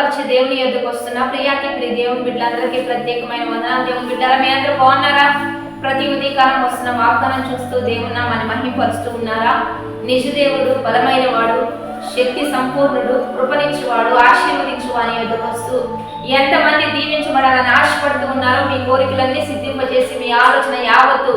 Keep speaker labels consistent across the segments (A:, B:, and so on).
A: బలపరిచే దేవుని యొద్దకు వస్తున్న ప్రియాకి దేవుని బిడ్డలందరికీ ప్రత్యేకమైన వందనాలు. దేవుని బిడ్డల మీ అందరూ బాగున్నారా? ప్రతి ఉదయకాలం వస్తున్న వాగ్దానం చూస్తూ దేవుని నామాన్ని మహిమపరుస్తూ ఉన్నారా? నిజ దేవుడు, బలమైన వాడు, శక్తి సంపూర్ణుడు, కృపనిచ్చువాడు, ఆశీర్వదించు అని యొద్దకు వస్తూ ఎంతమంది దీవించబడాలని ఆశపడుతూ ఉన్నారో మీ కోరికలన్నీ సిద్ధింపజేసి మీ ఆలోచన యావత్తు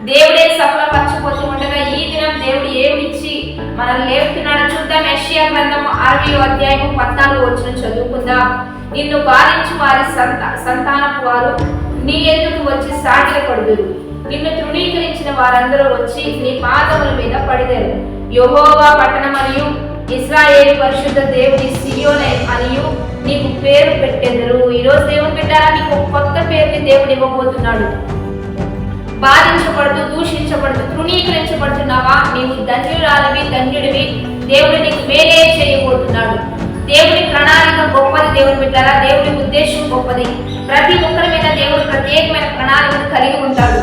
A: దేవుడే సఫలపరచబోతూ ఉండగా ఈ దినం దేవుడు ఏమిచ్చి మనల్ని లేపుతున్నాడో చూద్దాం. యెషయా గ్రంథం 60వ అధ్యాయం 14వ వచనం చదువుకుందాం. నిన్ను బాధించు వారి సంతానపు వారు నీ ఎదుకు వచ్చి సాగిలపడుదురు, నిన్ను తృణీకరించిన వారందరూ వచ్చి నీ పాదముల మీద పడిదరు. యెహోవా పట్టణమనియు ఇశ్రాయేలు పరిశుద్ధ దేవుని సియోను అనియు నీకు పేరు పెట్టెదరు. ఈరోజు దేవుని బిడ్డలా నీకు కొత్త పేరుని దేవుడు ఇవ్వబోతున్నాడు. బాధించబడుతూ, దూషించబడుతూ, తృణీకరించబడుతున్నావా? నీవు ధన్యురాలివి, ధన్యుడివి. దేవుడు నీకు మేలే చేయబోతున్నాడు. దేవుని ప్రణాళిక గొప్పది. దేవుని బిడ్డలా దేవుని ఉద్దేశం గొప్పది. ప్రతి ఒక్కరి మీద దేవుడు ప్రత్యేకమైన ప్రణాళికను కలిగి ఉంటాడు.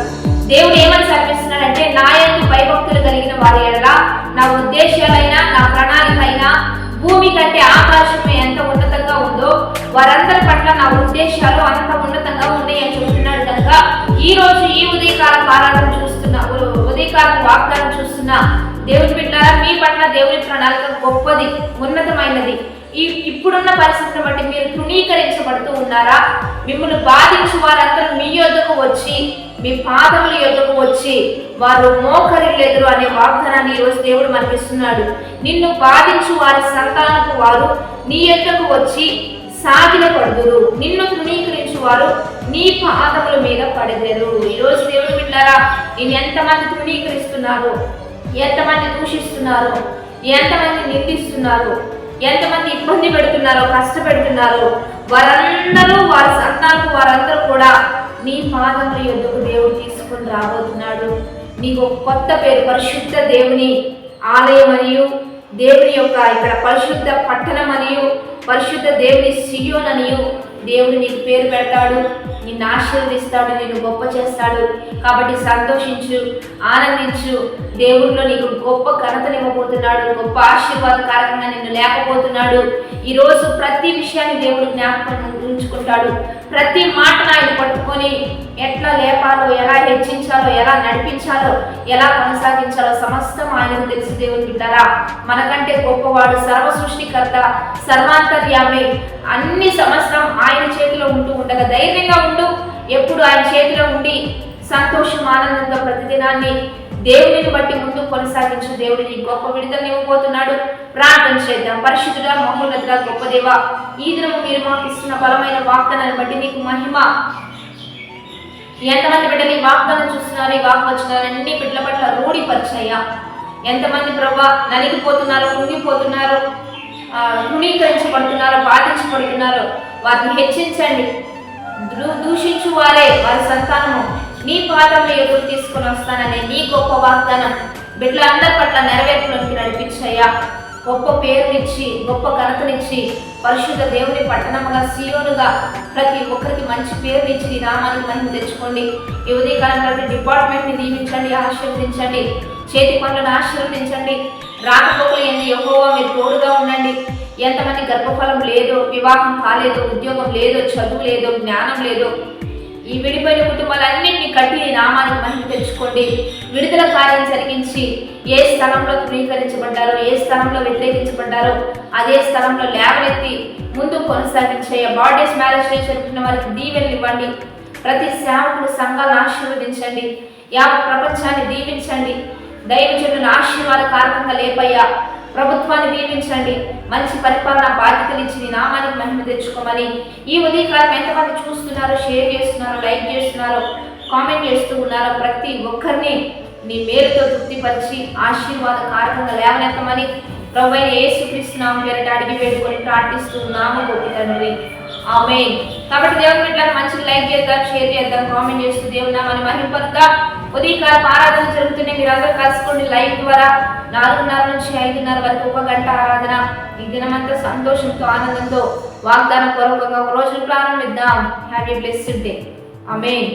A: దేవుడు ఏమని సర్పిస్తున్నాడంటే, నా యందు భయభక్తులు కలిగిన వారి ఎడల నా ఉద్దేశాలైనా నా ప్రణాళిక అయినా భూమి కంటే ఆకాశం ఎంత ఉన్నతంగా ఉందో వారందరి పట్ల నా ఉద్దేశాలు అంత ఉన్నతంగా ఉన్నాయి అని చెబుతున్నాడు. కనుక ఈ రోజు ఈ ఉదయకాలం ఆరాధన చూస్తున్నా, ఉదయకాలం వాగ్దానం చూస్తున్నా దేవుని బిడ్డలారా, మీ పట్ల దేవుని ప్రణాళిక గొప్పది, ఉన్నతమైనది. ఇప్పుడున్న పరిస్థితిని బట్టి మీరు తృణీకరించబడుతూ ఉన్నారా? మిమ్మల్ని బాధించు వారందరూ మీ యొద్దకు వచ్చి, మీ పాదముల యొద్దకు వచ్చి వారు మోకరిల్లెదరు అనే వాగ్దానాన్ని ఈరోజు దేవుడు మనకిస్తున్నాడు. నిన్ను బాధించు వారి సంతానపు వారు నీ యొద్దకు వచ్చి సాగిలపడుదురు, నిన్ను తృణీకరించు వారు నీ పాదముల మీద పడెదరు. ఈరోజు దేవుడు బిడ్డలారా, నేను ఎంతమంది తృణీకరిస్తున్నారు, ఎంతమంది దూషిస్తున్నారు, ఎంతమంది నిందిస్తున్నారు, ఎంతమంది ఇబ్బంది పెడుతున్నారో, కష్టపెడుతున్నారో వారందరూ, వారి సంతానం వారందరూ కూడా నీ పాదముల యొద్దకు దేవుడు తీసుకుని రాబోతున్నాడు. నీకు ఒక కొత్త పేరు, పరిశుద్ధ దేవుని ఆలయం అనియు, దేవుని యొక్క ఇక్కడ పరిశుద్ధ పట్టణం అనియు, పరిశుద్ధ దేవుని సియోను అనియు దేవుడు నీకు పేరు పెడతాడు. నిన్ను ఆశీర్వదిస్తాడు, నిన్ను గొప్ప చేస్తాడు. కాబట్టి సంతోషించు, ఆనందించు. దేవుడిలో నీకు గొప్ప ఘనతనివ్వబోతున్నాడు, గొప్ప ఆశీర్వాదకారకంగా నిన్ను లేకపోతున్నాడు. ఈరోజు ప్రతి విషయాన్ని దేవుడు జ్ఞాపకం ఉంచుకుంటాడు. ప్రతి మాటను ఆయన పట్టుకొని ఎట్లా లేపాలో, ఎలా హెచ్చించాలో, ఎలా నడిపించాలో, ఎలా కొనసాగించాలో సమస్తం ఆయనకు తెలిసి దేవుని బిడ్డలారా, మనకంటే గొప్పవాడు, సర్వ సృష్టికర్త, సర్వాంతర్యామి. అన్ని సంవత్సరం ఆయన చేతిలో ఉంటూ ఉండగా ధైర్యంగా ఉండు. ఎప్పుడు ఆయన చేతిలో ఉండి సంతోషం, ఆనందంతో ప్రతిదినాన్ని దేవుడిని బట్టి ముందు కొనసాగించు. దేవుడు నీకు గొప్ప విడుదల ఇవ్వబోతున్నాడు. ప్రార్థన చేద్దాం. పరిశుద్ధుడా, మహోన్నతుడా, గొప్ప దేవా, ఈ దినము మీరు మాకు ఇస్తున్న బలమైన వాగ్దానాన్ని బట్టి నీకు మహిమ. ఎంతమంది బిడ్డలు ఈ వాగ్దానం చూస్తున్నారు, ఈ వాగ్వచనాలన్నీ బిడ్డల పట్ల రూఢిపరిచాయా? ఎంతమంది ప్రభా నలిగిపోతున్నారు, కుంగిపోతున్నారు, తృణీకరించబడుతున్నారు, బాధించబడుతున్నారు, వారిని హెచ్చించండి. దూషించు వారే వారి సంతానము నీ పాదముల ఎదురు తీసుకొని వస్తాననే నీ గొప్ప వాగ్దానం బిడ్డలందరి పట్ల నెరవేర్పులోకి నడిపించాయా? గొప్ప పేరునిచ్చి, గొప్ప ఘనతనిచ్చి, పరిశుద్ధ దేవుని పట్టణముగా, సియోనుగా ప్రతి ఒక్కరికి మంచి పేరునిచ్చి నీ నామానికి మహిమ తెచ్చుకోండి. ఈ ఉదయకాలం ప్రతి డిపార్ట్మెంట్ని దీవించండి, ఆశీర్వదించండి. చేతి పనులను ఆశీర్వదించండి. రాకపోకలు ఎన్ని యెహోవా మీరు తోడుగా ఉండండి. ఎంతమంది గర్భఫలం లేదో, వివాహం కాలేదో, ఉద్యోగం లేదో, చదువు లేదో, జ్ఞానం లేదో, ఈ విడిపోయిన కుటుంబాలన్నింటినీ కట్టి నీ నామానికి మహిమ తెచ్చుకోండి. విడుదల కార్యం జరిగించి ఏ స్థలంలో తృణీకరించబడ్డారో, ఏ స్థలంలో వ్యతిరేకించబడ్డారో అదే స్థలంలో లేవనెత్తి ముందు కొనసాగించే బాడీస్ మ్యారేజ్ జరుగుతున్న వారికి దీవెనలు ఇవ్వండి. ప్రతి సేవకులు సంఘాలను ఆశీర్వదించండి. యావత్ ప్రపంచాన్ని దీవించండి. దైవజనులను ఆశీర్వాదకారకంగా లేపయ్యా. ప్రభుత్వాన్ని దీవించండి. మంచి పరిపాలన బాధ్యతలు ఇచ్చి నీ నామానికి మహిమ తెచ్చుకోమని ఈ ఉదయకాలం ఎంతమంది చూస్తున్నారో, షేర్ చేస్తున్నారో, లైక్ చేస్తున్నారో, కామెంట్ చేస్తూ ఉన్నారో ప్రతి ఒక్కరిని నీ మేలుతో తృప్తిపరిచి ఆశీర్వాదకారకంగా లేవనెత్తమని ప్రభువైన యేసుక్రీస్తు నామమున పేరిట అడిగి వేడుకొని ప్రార్థిస్తున్నాము గొప్ప తండ్రి, ఆమేన్. కాబట్టి దేవుని బిడ్డలకు మంచిగా లైక్ చేద్దాం, షేర్ చేద్దాం, కామెంట్ చేస్తూ దేవుని నామాన్ని మహిమపరుద్దాం. ఉదయకాలం ఆరాధన జరుగుతున్నాయి. మీరు అందరూ కలుసుకోండి. లైవ్ ద్వారా 4:30 నుంచి 5:30 వరకు 1 గంట ఆరాధన. ఈ దినమంతా సంతోషంతో, ఆనందంతో వాగ్దాన పూర్వకంగా ఒక రోజు ప్రారంభిద్దాం. Have a blessed day. Amen.